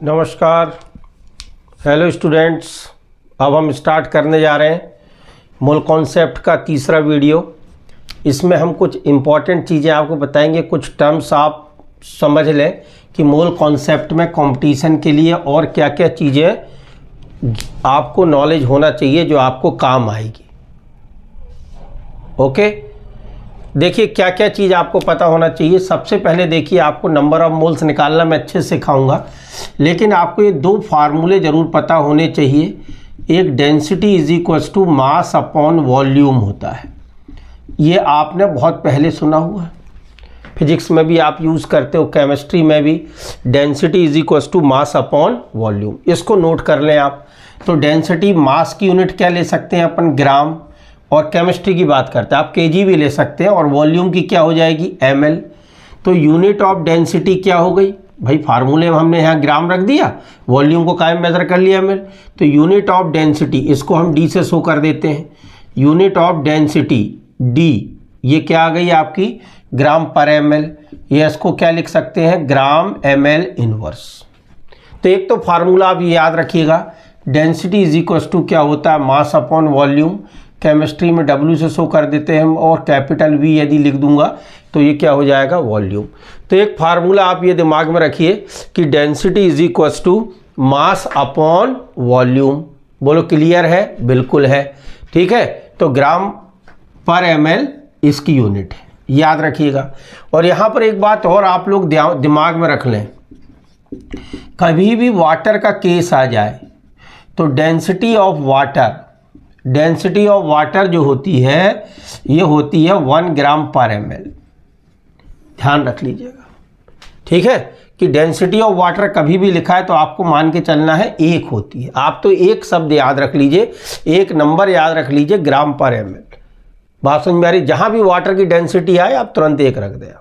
नमस्कार, hello students. अब हम स्टार्ट करने जा रहे हैं मोल कॉन्सेप्ट का तीसरा वीडियो। इसमें हम कुछ इम्पॉर्टेंट चीज़ें आपको बताएंगे, कुछ टर्म्स आप समझ लें कि मोल कॉन्सेप्ट में कंपटीशन के लिए और क्या क्या चीज़ें आपको नॉलेज होना चाहिए जो आपको काम आएगी। ओके, देखिए क्या क्या चीज़ आपको पता होना चाहिए। सबसे पहले देखिए, आपको नंबर ऑफ मोल्स निकालना मैं अच्छे से सिखाऊंगा, लेकिन आपको ये दो फार्मूले ज़रूर पता होने चाहिए। एक density is equals to mass upon volume होता है, ये आपने बहुत पहले सुना हुआ है, फिजिक्स में भी आप यूज़ करते हो, केमिस्ट्री में भी। Density is equals to mass upon volume, इसको नोट कर लें आप। तो डेंसिटी मास की यूनिट क्या ले सकते हैं अपन, ग्राम, और केमिस्ट्री की बात करते हैं आप केजी भी ले सकते हैं, और वॉल्यूम की क्या हो जाएगी, ml। तो यूनिट ऑफ डेंसिटी क्या हो गई भाई, फार्मूले में हमने यहाँ ग्राम रख दिया, वॉल्यूम को कायम मेजर कर लिया ml। तो यूनिट ऑफ डेंसिटी, इसको हम d से शो कर देते हैं। यूनिट ऑफ डेंसिटी d, ये क्या आ गई आपकी, ग्राम पर ml। ये इसको क्या लिख सकते हैं, ग्राम ml इनवर्स। तो एक तो फार्मूला आप ये याद रखिएगा, डेंसिटी इज इक्वल्स टू क्या होता है, मास अपॉन वॉल्यूम। केमिस्ट्री में W से शो कर देते हैं हम, और कैपिटल V यदि लिख दूंगा तो ये क्या हो जाएगा, वॉल्यूम। तो एक फार्मूला आप ये दिमाग में रखिए कि density is equals to mass upon volume. बोलो क्लियर है, बिल्कुल है, ठीक है। तो ग्राम पर ml इसकी यूनिट है, याद रखिएगा। और यहाँ पर एक बात और आप लोग दिमाग में रख लें, कभी भी वाटर का केस आ जाए तो डेंसिटी ऑफ वाटर जो होती है, ये होती है 1 ग्राम पर ml। ध्यान रख लीजिएगा, ठीक है, कि डेंसिटी ऑफ वाटर कभी भी लिखा है तो आपको मान के चलना है एक होती है। आप तो एक शब्द याद रख लीजिए, एक नंबर याद रख लीजिए, ग्राम पर ml। बात समझ में आ रही, जहां भी वाटर की डेंसिटी आए आप तुरंत एक रख दें आप,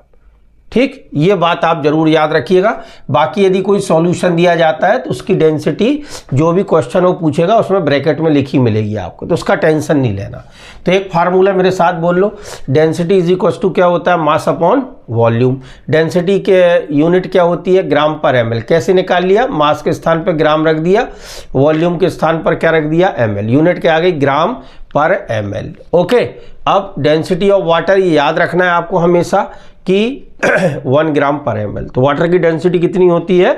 ठीक। ये बात आप जरूर याद रखिएगा। बाकी यदि कोई सॉल्यूशन दिया जाता है तो उसकी डेंसिटी जो भी क्वेश्चन वो पूछेगा उसमें ब्रैकेट में लिखी मिलेगी आपको, तो उसका टेंशन नहीं लेना। तो एक फार्मूला मेरे साथ बोल लो, डेंसिटी इज इक्वल्स टू क्या होता है, मास अपॉन वॉल्यूम। डेंसिटी के यूनिट क्या होती है, ग्राम पर ml। कैसे निकाल लिया, मास के स्थान पर ग्राम रख दिया, वॉल्यूम के स्थान पर क्या रख दिया, ml। यूनिट क्या आ गई, ग्राम पर ml। ओके, अब डेंसिटी ऑफ वाटर ये याद रखना है आपको हमेशा कि 1 ग्राम पर ml। तो वाटर की डेंसिटी कितनी होती है,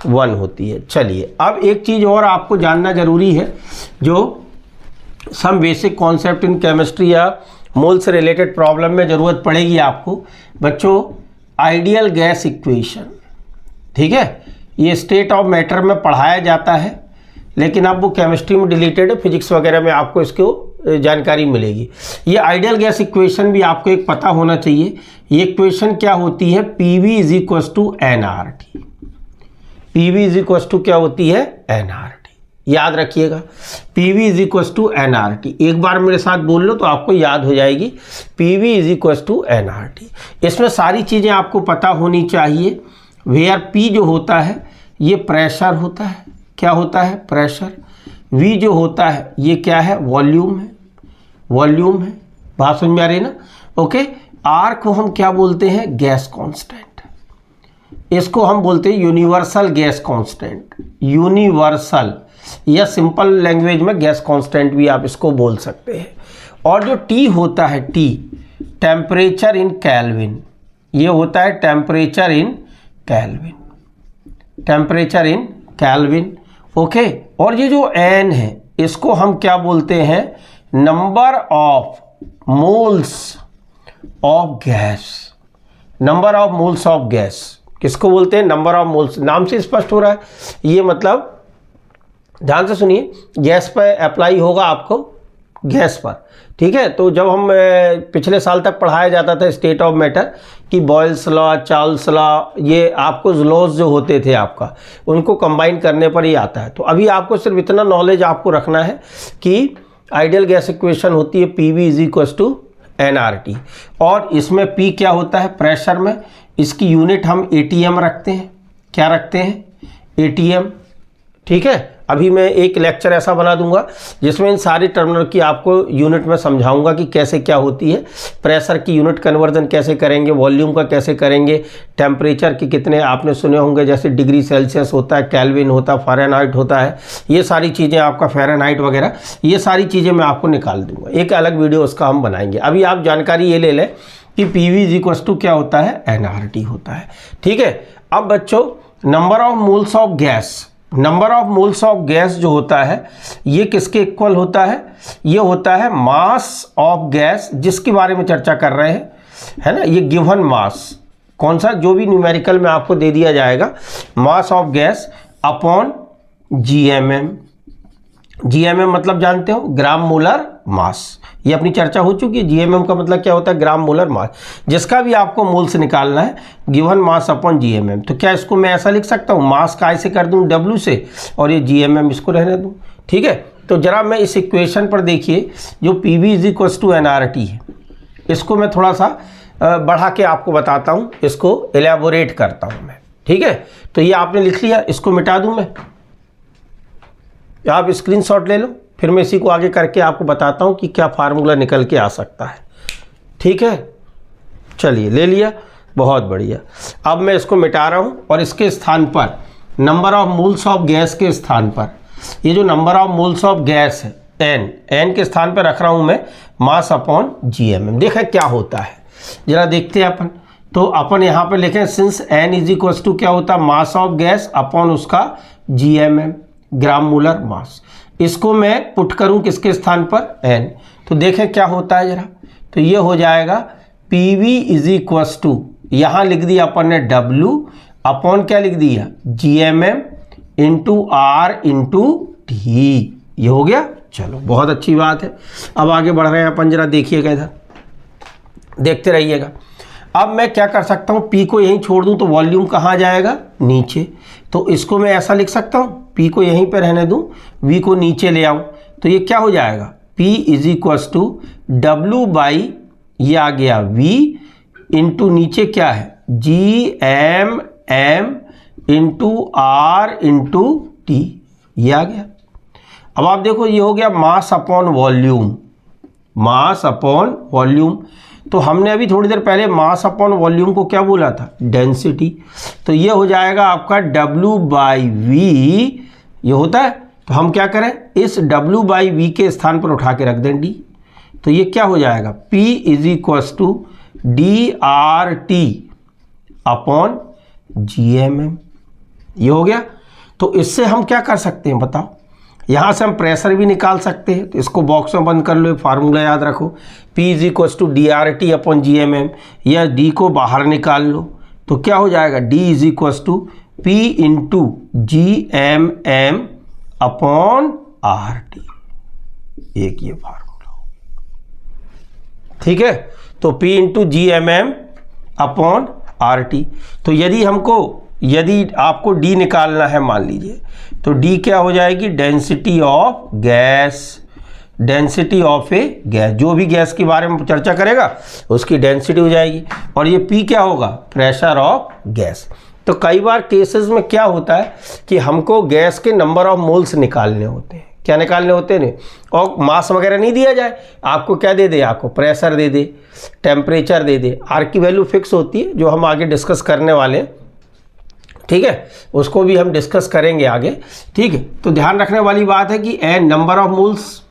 1 होती है। चलिए, अब एक चीज़ और आपको जानना जरूरी है, जो some basic concept in chemistry या मोल से रिलेटेड प्रॉब्लम में ज़रूरत पड़ेगी आपको बच्चों। आइडियल गैस इक्वेशन, ठीक है, ये स्टेट ऑफ मैटर में पढ़ाया जाता है, लेकिन अब वो केमिस्ट्री में डिलीटेड है, फिजिक्स वगैरह में आपको इसको जानकारी मिलेगी। ये आइडियल गैस इक्वेशन भी आपको एक पता होना चाहिए। ये इक्वेशन क्या होती है, PV is equals to nRT। PV is equals to क्या होती है, nRT। याद रखिएगा, PV is equals to nRT। एक बार मेरे साथ बोल लो तो आपको याद हो जाएगी, PV is equals to nRT। इसमें सारी चीज़ें आपको पता होनी चाहिए। वेयर P जो होता है ये प्रेशर होता है, क्या होता है, प्रेशर। V जो होता है ये क्या है, वॉल्यूम है, वॉल्यूम है। बात समझ में आ रही है ना, ओके। R को हम क्या बोलते हैं, गैस कांस्टेंट। इसको हम बोलते हैं यूनिवर्सल गैस कांस्टेंट, यूनिवर्सल, या सिंपल लैंग्वेज में गैस कांस्टेंट भी आप इसको बोल सकते हैं। और जो T होता है, T टेम्परेचर इन केल्विन, ये होता है temperature in kelvin, temperature in kelvin, okay. और ये जो N है इसको हम क्या बोलते हैं, number of moles of gas, number of moles of gas. किसको बोलते हैं, नंबर ऑफ मोल्स। नाम से स्पष्ट हो रहा है, ये मतलब ध्यान से सुनिए, गैस पर अप्लाई होगा आपको, गैस पर, ठीक है। तो जब हम पिछले साल तक पढ़ाया जाता था स्टेट ऑफ मैटर कि बॉयल्स लॉ, चार्ल्स लॉ, ये आपको लॉज जो होते थे आपका, उनको कंबाइन करने पर ही आता है। तो अभी आपको सिर्फ इतना नॉलेज आपको रखना है कि आइडियल गैस इक्वेशन होती है PV is equals to nRT। और इसमें P क्या होता है, प्रेशर में, इसकी यूनिट हम ATM रखते हैं। क्या रखते हैं, ATM, ठीक है। अभी मैं एक लेक्चर ऐसा बना दूंगा जिसमें इन सारी टर्मिनल की आपको यूनिट में समझाऊंगा कि कैसे क्या होती है, प्रेशर की यूनिट कन्वर्जन कैसे करेंगे, वॉल्यूम का कैसे करेंगे, टेम्परेचर के कितने आपने सुने होंगे, जैसे डिग्री सेल्सियस होता है, केल्विन होता है, फ़ारेनहाइट होता है, ये सारी चीज़ें आपका फ़ारेनहाइट वगैरह, ये सारी चीज़ें मैं आपको निकाल दूंगा। एक अलग वीडियो उसका हम बनाएंगे। अभी आप जानकारी ये ले लें कि PV = क्या होता है, nRT होता है। ठीक है। अब बच्चों number of moles of gas, number of moles of gas जो होता है ये किसके इक्वल होता है, ये होता है मास ऑफ गैस, जिसके बारे में चर्चा कर रहे हैं, है ना। ये गिवन मास कौन सा, जो भी न्यूमेरिकल में आपको दे दिया जाएगा, mass of gas upon GMM। GMM मतलब जानते हो, ग्राम मोलर मास, ये अपनी चर्चा हो चुकी है। GMM का मतलब क्या होता है, ग्राम मोलर मास, जिसका भी आपको मोल से निकालना है, गिवन मास अपॉन GMM। तो क्या इसको मैं ऐसा लिख सकता हूँ, मास का ऐसे कर दूँ W से, और ये GMM इसको रहने दूँ। ठीक है। तो जरा मैं इस इक्वेशन पर देखिए, जो PV = nRT है, इसको मैं थोड़ा सा बढ़ा के आपको बताता हूँ, इसको एलेबोरेट करता हूँ मैं। ठीक है। तो ये आपने लिख लिया, इसको मिटा दूँ मैं, आप स्क्रीनशॉट ले लो, फिर मैं इसी को आगे करके आपको बताता हूँ कि क्या फार्मूला निकल के आ सकता है। ठीक है। चलिए ले लिया, बहुत बढ़िया। अब मैं इसको मिटा रहा हूँ और इसके स्थान पर number of moles of gas के स्थान पर, ये जो number of moles of gas है n के स्थान पर रख रहा हूँ मैं मास अपॉन GMM। देखें क्या होता है, जरा देखते हैं अपन। तो अपन यहाँ पे लिखें सिंस n = क्या होता है, मास ऑफ गैस अपॉन उसका GMM, ग्राम मोलर मास। इसको मैं पुट करूं किसके स्थान पर, n। तो देखें क्या होता है जरा, तो ये हो जाएगा PV = यहाँ लिख दिया अपन ने W अपॉन क्या लिख दिया, GMM × R × T। ये हो गया। चलो बहुत अच्छी बात है। अब आगे बढ़ रहे हैं अपन, जरा देखिएगा इधर, देखते रहिएगा। अब मैं क्या कर सकता हूँ, P को यहीं छोड़ दूँ तो वॉल्यूम कहाँ जाएगा, नीचे। तो इसको मैं ऐसा लिख सकता हूँ, P को यहीं पे रहने दूँ, V को नीचे ले आऊँ, तो ये क्या हो जाएगा, P = W/, ये आ गया V इंटू नीचे क्या है, GMM × R × T, ये आ गया। अब आप देखो ये हो गया मास अपॉन वॉल्यूम, मास अपॉन वॉल्यूम। तो हमने अभी थोड़ी देर पहले मास अपॉन वॉल्यूम को क्या बोला था, डेंसिटी। तो ये हो जाएगा आपका W/V, ये होता है। तो हम क्या करें, इस W/V के स्थान पर उठा के रख दें D। तो ये क्या हो जाएगा, P = dRT अपॉन GMM, ये हो गया। तो इससे हम क्या कर सकते हैं बताओ, यहाँ से हम प्रेशर भी निकाल सकते हैं। तो इसको बॉक्स में बंद कर लो, फार्मूला याद रखो, P = dRT अपॉन GMM, या D को बाहर निकाल लो। तो क्या हो जाएगा, D = P × GMM upon RT, एक ये फार्मूला हो। ठीक है। तो P × GMM अपॉन RT। तो यदि आपको D निकालना है मान लीजिए, तो D क्या हो जाएगी, density of gas, density of A gas, जो भी गैस के बारे में चर्चा करेगा उसकी डेंसिटी हो जाएगी। और ये P क्या होगा, प्रेशर ऑफ गैस। तो कई बार केसेस में क्या होता है कि हमको गैस के नंबर ऑफ मोल्स निकालने होते हैं, क्या निकालने होते हैं, और मास वगैरह नहीं दिया जाए, आपको क्या दे दे, आपको प्रेशर दे दे, टेम्परेचर दे दे, R की वैल्यू फिक्स होती है जो हम आगे डिस्कस करने वाले हैं। ठीक है, उसको भी हम डिस्कस करेंगे आगे। ठीक है। तो ध्यान रखने वाली बात है कि n नंबर ऑफ मोल्स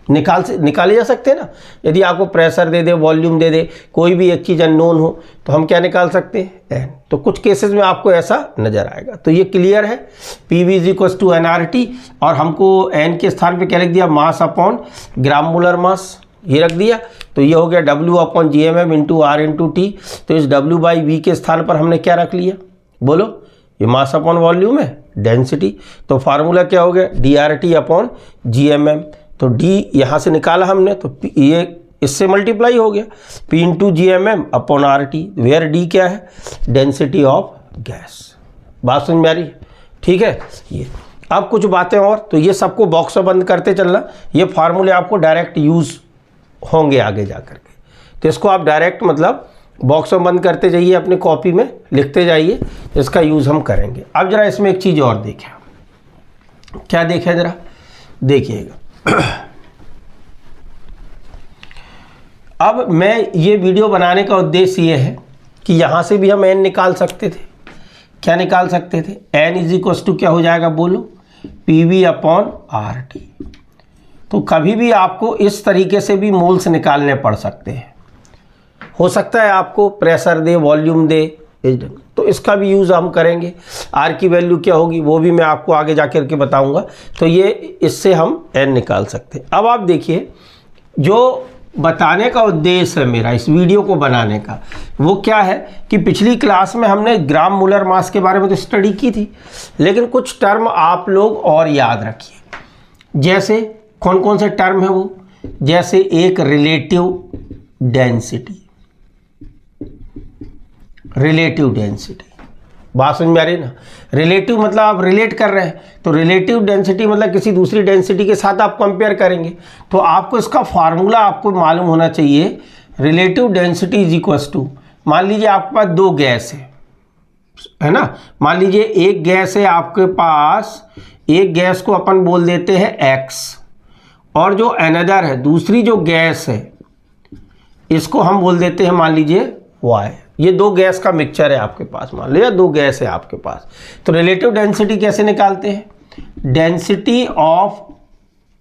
निकाले जा सकते हैं ना। यदि आपको प्रेशर दे दे, वॉल्यूम दे दे, कोई भी एक चीज़ अननोन हो, तो हम क्या निकाल सकते हैं, n। तो कुछ केसेस में आपको ऐसा नज़र आएगा। तो ये क्लियर है, PV = nRT, और हमको n के स्थान पे क्या लिख दिया, mass upon gram molar mass, ये रख दिया। तो ये हो गया W upon GMM × R × T। तो इस W/V के स्थान पर हमने क्या रख लिया, बोलो, ये मास अपॉन वॉल्यूम है, डेंसिटी। तो फार्मूला क्या हो गया, dRT अपॉन GMM। तो D यहाँ से निकाला हमने, तो ये इससे मल्टीप्लाई हो गया, P × GMM upon RT, where D क्या है, डेंसिटी ऑफ गैस। बात समझ में आ रही है। ठीक है। ये अब कुछ बातें और, तो ये सबको बॉक्स में बंद करते चलना, ये फार्मूले आपको डायरेक्ट यूज़ होंगे आगे जा कर के। तो इसको आप डायरेक्ट मतलब बॉक्स में बंद करते जाइए, अपनी कॉपी में लिखते जाइए, इसका यूज़ हम करेंगे। अब जरा इसमें एक चीज़ और देखें, क्या देखें जरा, देखिएगा। अब मैं ये वीडियो बनाने का उद्देश्य ये है कि यहाँ से भी हम n निकाल सकते थे। क्या निकाल सकते थे? n इज इक्वल टू क्या हो जाएगा बोलो, PV अपॉन RT। तो कभी भी आपको इस तरीके से भी मोल्स निकालने पड़ सकते हैं। हो सकता है आपको प्रेशर दे, वॉल्यूम दे, तो इसका भी यूज़ हम करेंगे। R की वैल्यू क्या होगी वो भी मैं आपको आगे जाकर के बताऊंगा। तो ये इससे हम n निकाल सकते हैं। अब आप देखिए, जो बताने का उद्देश्य है मेरा इस वीडियो को बनाने का वो क्या है कि पिछली क्लास में हमने ग्राम मूलर मास के बारे में तो स्टडी की थी, लेकिन कुछ टर्म आप लोग और याद रखिए। जैसे कौन कौन से टर्म है वो, जैसे एक रिलेटिव डेंसिटी, रिलेटिव डेंसिटी, बात समझ में आ रही है ना। रिलेटिव मतलब आप रिलेट कर रहे हैं, तो रिलेटिव डेंसिटी मतलब किसी दूसरी डेंसिटी के साथ आप कंपेयर करेंगे। तो आपको इसका फार्मूला आपको मालूम होना चाहिए। Relative density is equal to, मान लीजिए आपके पास दो गैस है ना। मान लीजिए एक गैस है आपके पास, एक गैस को अपन बोल देते हैं X, और जो अनदर है दूसरी जो गैस है इसको हम बोल देते हैं मान लीजिए Y। ये दो गैस का मिक्सचर है आपके पास, मान लीजिए दो गैस है आपके पास। तो रिलेटिव डेंसिटी कैसे निकालते हैं? Density of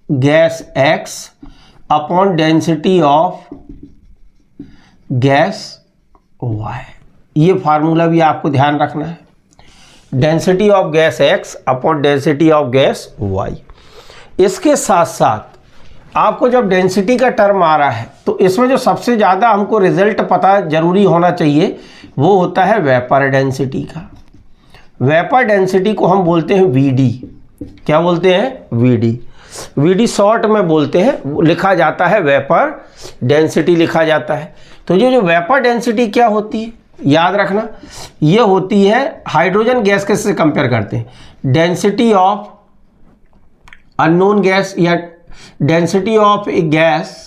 gas X upon density of gas Y। ये फार्मूला भी आपको ध्यान रखना है। Density of gas X upon density of gas Y। इसके साथ साथ आपको जब डेंसिटी का टर्म आ रहा है तो इसमें जो सबसे ज़्यादा हमको रिजल्ट पता जरूरी होना चाहिए वो होता है वेपर डेंसिटी का। वेपर डेंसिटी को हम बोलते हैं VD। क्या बोलते हैं? VD। VD शॉर्ट में बोलते हैं, लिखा जाता है वेपर डेंसिटी लिखा जाता है। तो ये जो वेपर डेंसिटी क्या होती है याद रखना, ये होती है हाइड्रोजन गैस के से कंपेयर करते हैं। डेंसिटी ऑफ अननोन गैस या डेंसिटी ऑफ ए गैस,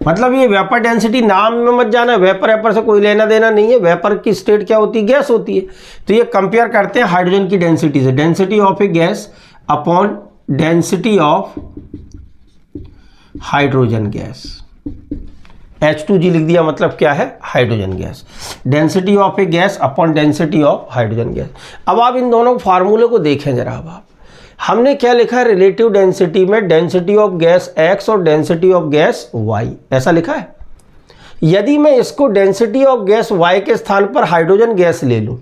मतलब ये वेपर डेंसिटी नाम में मत जाना, वेपर से कोई लेना देना नहीं है। वेपर की स्टेट क्या होती है? गैस होती है। तो ये कंपेयर करते हैं हाइड्रोजन की डेंसिटी से। Density of A gas upon density of hydrogen gas. H2G लिख दिया, मतलब क्या है? Hydrogen gas. Density of A gas upon density of hydrogen gas. अब आप इन दोनों फार्मूले को देखें जरा। अब आप हमने क्या लिखा है रिलेटिव डेंसिटी में? डेंसिटी ऑफ गैस X और डेंसिटी ऑफ गैस Y, ऐसा लिखा है। यदि मैं इसको डेंसिटी ऑफ गैस Y के स्थान पर हाइड्रोजन गैस ले लूं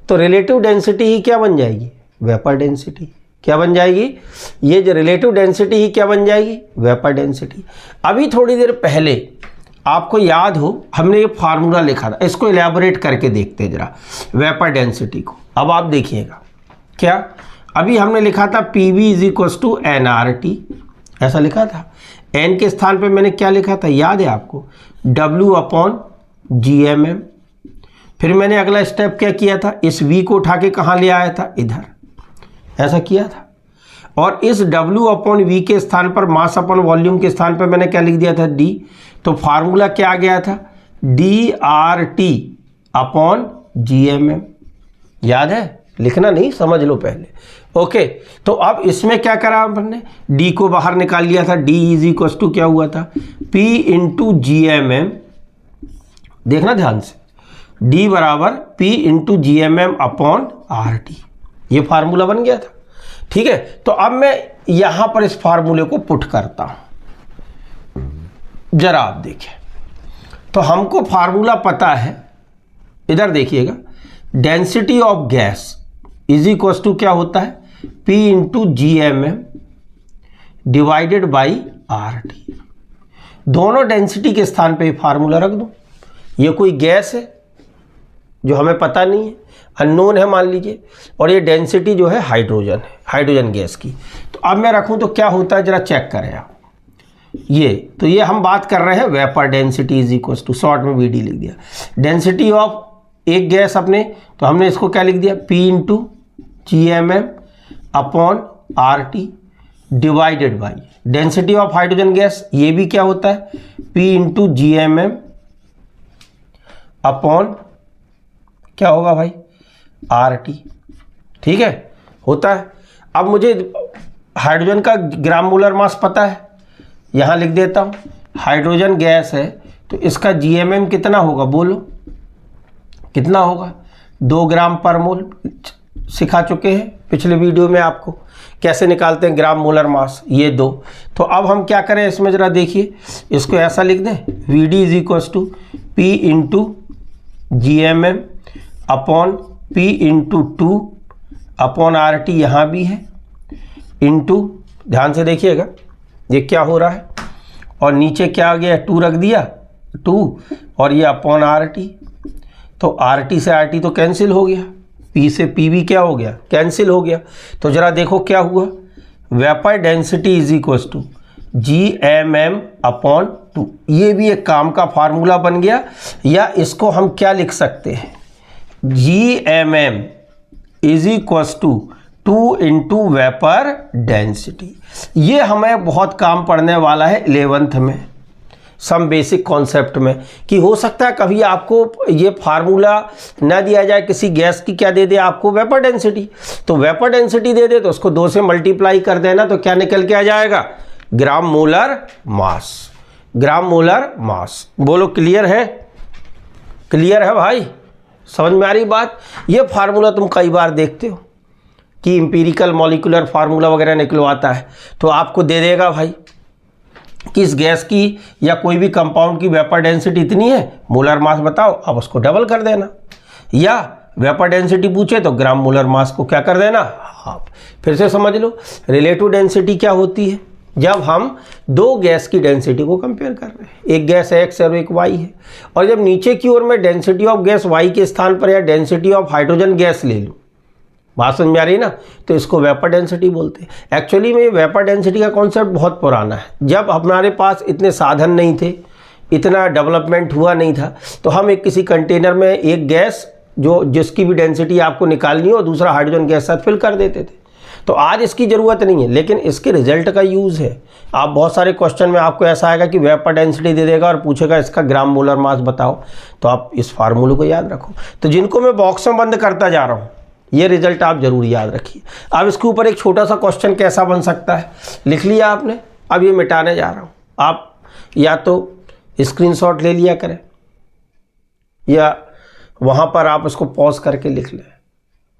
तो रिलेटिव डेंसिटी ही क्या बन जाएगी? Vapour density. क्या बन जाएगी? ये जो रिलेटिव डेंसिटी ही क्या बन जाएगी? Vapour density. अभी थोड़ी देर पहले आपको याद हो हमने ये फार्मूला लिखा था, इसको इलेबोरेट करके देखते जरा वेपर डेंसिटी को। अब आप देखिएगा क्या, अभी हमने लिखा था PV is equal to nRT, ऐसा लिखा था। n के स्थान पे मैंने क्या लिखा था याद है आपको? W upon GMM। फिर मैंने अगला स्टेप क्या किया था? इस V को उठा के कहाँ ले आया था? इधर, ऐसा किया था। और इस W अपॉन V के स्थान पर मास अपॉन वॉल्यूम के स्थान पर मैंने क्या लिख दिया था? D। तो फार्मूला क्या आ गया था? DRT upon GMM। याद है? लिखना नहीं, समझ लो पहले। ओके, तो अब इसमें क्या करा हमने? D को बाहर निकाल लिया था। D इज इक्वल टू क्या हुआ था? P into GMM। देखना ध्यान से, D बराबर P into GMM upon RT। ये फार्मूला बन गया था। ठीक है, तो अब मैं यहां पर इस फार्मूले को पुट करता हूं, जरा आप देखें। तो हमको फार्मूला पता है, इधर देखिएगा, density of gas is equal to क्या होता है? P into GMM divided by RT। दोनों डेंसिटी के स्थान पे फार्मूला रख दो। ये कोई गैस है जो हमें पता नहीं है, अननोन है मान लीजिए, और ये डेंसिटी जो है हाइड्रोजन है, हाइड्रोजन गैस की। तो अब मैं रखूं तो क्या होता है जरा चेक करें आप। ये तो ये हम बात कर रहे हैं vapour density is equal to, short में VD लिख दिया। डेंसिटी ऑफ एक गैस अपने, तो हमने इसको क्या लिख दिया? P into GMM upon RT divided by density of hydrogen gas, ये भी क्या होता है? P इंटू GMM अपॉन क्या होगा भाई? RT। ठीक है, होता है। अब मुझे हाइड्रोजन का ग्राम मोलर मास पता है, यहाँ लिख देता हूँ। हाइड्रोजन गैस है तो इसका GMM कितना होगा, बोलो कितना होगा? 2 ग्राम पर मोल। सिखा चुके हैं पिछले वीडियो में आपको कैसे निकालते हैं ग्राम मोलर मास, ये 2। तो अब हम क्या करें इसमें, ज़रा देखिए, इसको ऐसा लिख दें, VD is equals to P into GMM upon P into 2 upon RT, यहाँ भी है, इंटू, ध्यान से देखिएगा ये क्या हो रहा है, और नीचे क्या आ गया, 2 रख दिया, 2, और ये अपॉन RT। तो RT से RT तो कैंसिल हो गया, P से P भी क्या हो गया, कैंसिल हो गया। तो ज़रा देखो क्या हुआ, vapour density is equals to GMM upon 2। ये भी एक काम का फार्मूला बन गया, या इसको हम क्या लिख सकते हैं, GMM is equals to 2 into vapour density. ये हमें बहुत काम पड़ने वाला है 11th में, सम बेसिक कॉन्सेप्ट में, कि हो सकता है कभी आपको ये फार्मूला ना दिया जाए, किसी गैस की क्या दे दे आपको, वेपर डेंसिटी। तो वेपर डेंसिटी दे दे तो उसको 2 से मल्टीप्लाई कर देना, तो क्या निकल के आ जाएगा, ग्राम मोलर मास। ग्राम मोलर मास, बोलो क्लियर है? क्लियर है भाई, समझ में आ रही बात? ये फार्मूला तुम कई बार देखते हो कि इंपीरिकल मॉलिक्यूलर फार्मूला वगैरह निकलवाता है, तो आपको दे देगा भाई कि इस गैस की या कोई भी कंपाउंड की वेपर डेंसिटी इतनी है, मोलर मास बताओ, अब उसको डबल कर देना। या वेपर डेंसिटी पूछे तो ग्राम मोलर मास को क्या कर देना, हाफ। फिर से समझ लो, रिलेटिव डेंसिटी क्या होती है, जब हम 2 गैस की डेंसिटी को कंपेयर कर रहे हैं, एक गैस X और एक Y है, और जब नीचे की ओर में डेंसिटी ऑफ गैस Y के स्थान पर या डेंसिटी ऑफ हाइड्रोजन गैस ले लूँ, बात समझ में आ रही ना, तो इसको वेपर डेंसिटी बोलते हैं। एक्चुअली में वेपर डेंसिटी का कॉन्सेप्ट बहुत पुराना है, जब हमारे पास इतने साधन नहीं थे, इतना डेवलपमेंट हुआ नहीं था, तो हम एक किसी कंटेनर में एक गैस जो जिसकी भी डेंसिटी आपको निकालनी हो, दूसरा हाइड्रोजन गैस साथ फिल कर देते थे। तो आज इसकी ज़रूरत नहीं है, लेकिन इसके रिजल्ट का यूज़ है। आप बहुत सारे क्वेश्चन में आपको ऐसा आएगा कि वेपर डेंसिटी दे देगा और पूछेगा इसका ग्राम मोलर मास बताओ, तो आप इस फार्मूले को याद रखो। तो जिनको मैं बॉक्स में बंद करता जा रहा हूँ, ये रिजल्ट आप जरूर याद रखिए। अब इसके ऊपर एक छोटा सा क्वेश्चन कैसा बन सकता है, लिख लिया आपने, अब ये मिटाने जा रहा हूँ। आप या तो स्क्रीनशॉट ले लिया करें, या वहाँ पर आप इसको पॉज करके लिख लें।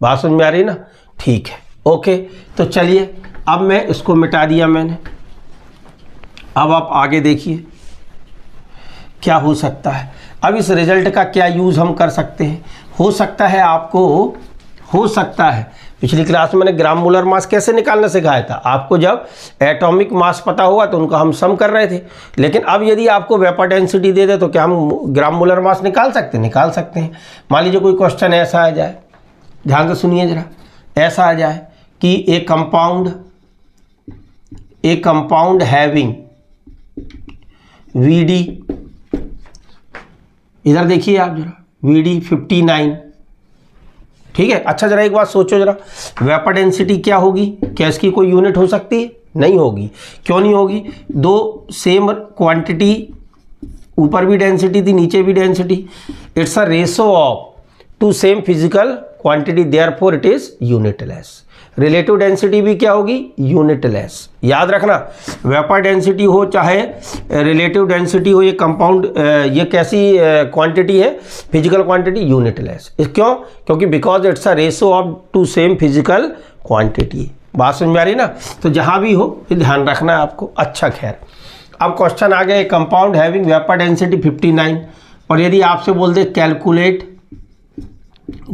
बात समझ में आ रही ना? ठीक है, ओके। तो चलिए, अब मैं इसको मिटा दिया मैंने। अब आप आगे देखिए क्या हो सकता है। अब इस रिजल्ट का क्या यूज़ हम कर सकते हैं। हो सकता है आपको, हो सकता है पिछली क्लास में मैंने ग्राम मोलर मास कैसे निकालना सिखाया था आपको, जब एटॉमिक मास पता होगा तो उनका हम सम कर रहे थे। लेकिन अब यदि आपको वेपर डेंसिटी दे दे तो क्या हम ग्राम मोलर मास निकाल सकते हैं? निकाल सकते हैं। मान लीजिए कोई क्वेश्चन ऐसा आ जाए, ध्यान से सुनिए जरा, ऐसा आ जाए कि एक कंपाउंड हैविंग VD, इधर देखिए आप जरा, VD 59, ठीक है। अच्छा जरा एक बात सोचो जरा, वेपर डेंसिटी क्या होगी? क्या इसकी कोई यूनिट हो सकती है? नहीं होगी। क्यों नहीं होगी? 2 सेम क्वांटिटी, ऊपर भी डेंसिटी थी, नीचे भी density, it's a ratio of 2 same physical quantity, therefore it is unitless. Relative density भी क्या होगी? यूनिटलेस। याद रखना, वेपर डेंसिटी हो चाहे रिलेटिव डेंसिटी हो, ये कंपाउंड ये कैसी क्वांटिटी है? Physical quantity, unitless. क्यों? क्योंकि because it's a ratio of 2 same physical quantity. बात समझ में आ रही ना? तो जहाँ भी हो ये ध्यान रखना है आपको। अच्छा खैर, अब क्वेश्चन आ गया, कंपाउंड हैविंग वेपर डेंसिटी 59, और यदि आपसे बोल दे कैलकुलेट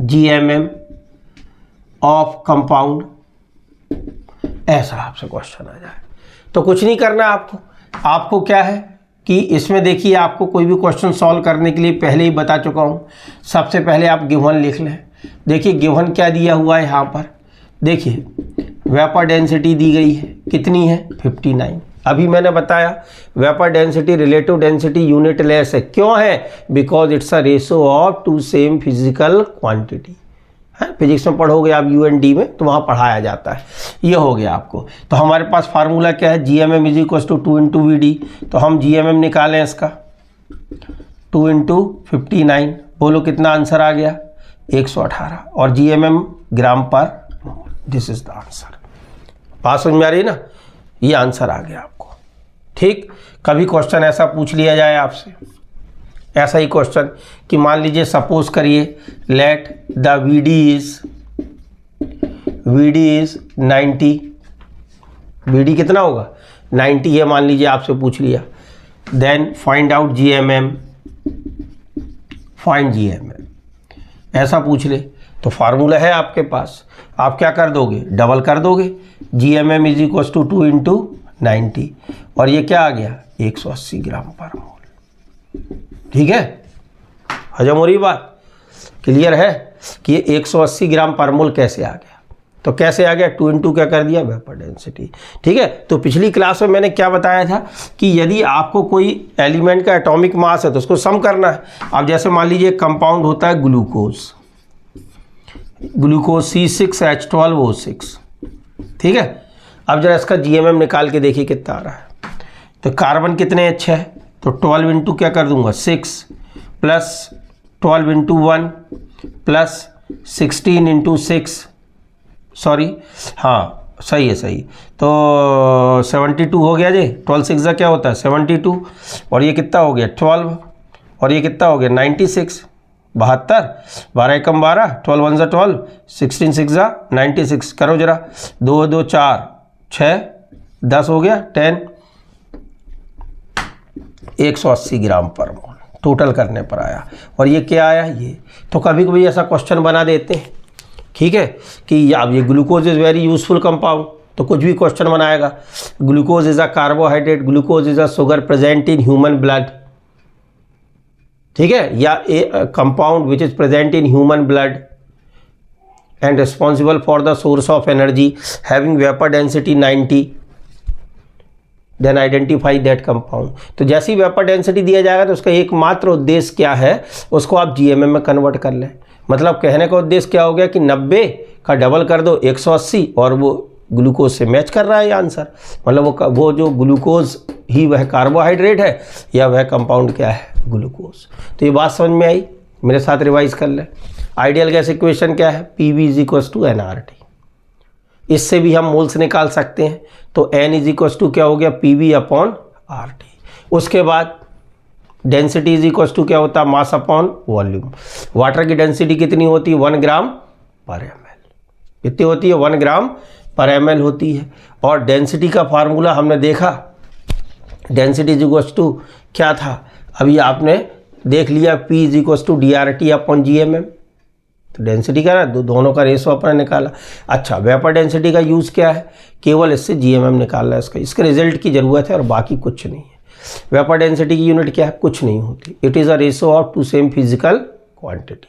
GMM ऑफ कंपाउंड, ऐसा आपसे क्वेश्चन आ जाए तो कुछ नहीं करना आपको क्या है कि इसमें देखिए, आपको कोई भी क्वेश्चन सॉल्व करने के लिए पहले ही बता चुका हूँ। सबसे पहले आप गिवन लिख लें। देखिए गिवन क्या दिया हुआ है यहाँ पर, देखिए वेपर डेंसिटी दी गई है, कितनी है? 59। अभी मैंने बताया vapour density relative density unitless है। क्यों है? Because it's a ratio of 2 same physical quantity. है, फिजिक्स में पढ़ोगे आप UND में, तो वहाँ पढ़ाया जाता है। ये हो गया आपको। तो हमारे पास फार्मूला क्या है? GMM is equal to 2 into VD। तो हम GMM निकालें इसका, 2 इंटू 59, बोलो कितना आंसर आ गया? 118। और GMM ग्राम पर दिस इज द आंसर। बात समझ में आ रही है ना, ये आंसर आ गया आपको। ठीक, कभी क्वेश्चन ऐसा पूछ लिया जाए आपसे, ऐसा ही क्वेश्चन कि मान लीजिए सपोज करिए let the VD is 90, VD कितना होगा 90 है मान लीजिए, आपसे पूछ लिया। Then find out GMM, find GMM ऐसा पूछ ले तो फार्मूला है आपके पास, आप क्या कर दोगे, डबल कर दोगे। GMM is equal to 2 into 90 और ये क्या आ गया 180 ग्राम पर मोल। ठीक है, हजम हो रही बात, क्लियर है कि ये 180 ग्राम पर मोल कैसे आ गया। तो कैसे आ गया, 2 इंटू क्या कर दिया, वेपर डेंसिटी। ठीक है, तो पिछली क्लास में मैंने क्या बताया था कि यदि आपको कोई एलिमेंट का एटॉमिक मास है तो उसको सम करना है। अब जैसे मान लीजिए कंपाउंड होता है ग्लूकोज C6H12O6, ठीक है। अब जरा इसका GMM निकाल के देखिए कितना आ रहा है। तो कार्बन कितने H है, तो 12 इंटू क्या कर दूंगा 6 plus 12 into 1 plus 16 into 6, sorry हाँ सही है सही, तो 72 हो गया जी। 12 6 क्या होता है 72, और ये कितना हो गया 12, और ये कितना हो गया 96, 72, 12 एकम 12, 12 1 12, 16 6 96, करो जरा, 2 2 4 6 10 हो गया 10, 180 ग्राम पर मोल टोटल करने पर आया। और ये क्या आया ये, तो कभी कभी ऐसा क्वेश्चन बना देते हैं, ठीक है, कि अब ये glucose is very useful compound, तो कुछ भी क्वेश्चन बनाएगा। Glucose is a carbohydrate, glucose is a sugar present in human blood, ठीक है, या a compound which is present in human blood and responsible for the source of energy having vapour density 90, then identify that compound. तो जैसी vapour density दिया जाएगा तो उसका एकमात्र उद्देश्य क्या है, उसको आप GMM में कन्वर्ट कर लें। मतलब कहने का उद्देश्य क्या हो गया कि 90 का डबल कर दो 180, और वो ग्लूकोज से मैच कर रहा है ये आंसर। मतलब वो जो ग्लूकोज ही वह कार्बोहाइड्रेट है या वह कंपाउंड क्या है ग्लूकोज। तो ये बात समझ में आई, मेरे साथ रिवाइज कर लें। आइडियल गैस इक्वेशन क्या है, PV is equal to nRT। इससे भी हम मोल्स निकाल सकते हैं, तो N इज इक्वल टू क्या हो गया PV अपॉन RT। उसके बाद डेंसिटी इज इक्वल टू क्या होता है मास अपॉन वॉल्यूम। वाटर की डेंसिटी कितनी होती है 1 ग्राम पर ml, कितनी होती है 1 ग्राम पर ml होती है। और डेंसिटी का फार्मूला हमने देखा, डेंसिटी इज इक्वल टू क्या था, अभी आपने देख लिया P is equal to DRT upon GMM। तो डेंसिटी का ना दोनों का रेशो अपना निकाला। अच्छा, वेपर डेंसिटी का यूज़ क्या है, केवल इससे GMM निकालना है इसके रिजल्ट की ज़रूरत है और बाकी कुछ नहीं है। वेपर डेंसिटी की यूनिट क्या है, कुछ नहीं होती, it is a ratio of two same physical quantity.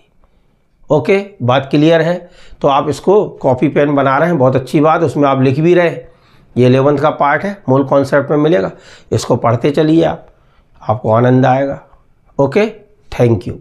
Okay, बात क्लियर है। तो आप इसको कॉपी पेन बना रहे हैं, बहुत अच्छी बात, उसमें आप लिख भी रहे हैं। ये 11th का पार्ट है, मोल कॉन्सेप्ट में मिलेगा, इसको पढ़ते चलिए आपको आनंद आएगा। Okay, thank you.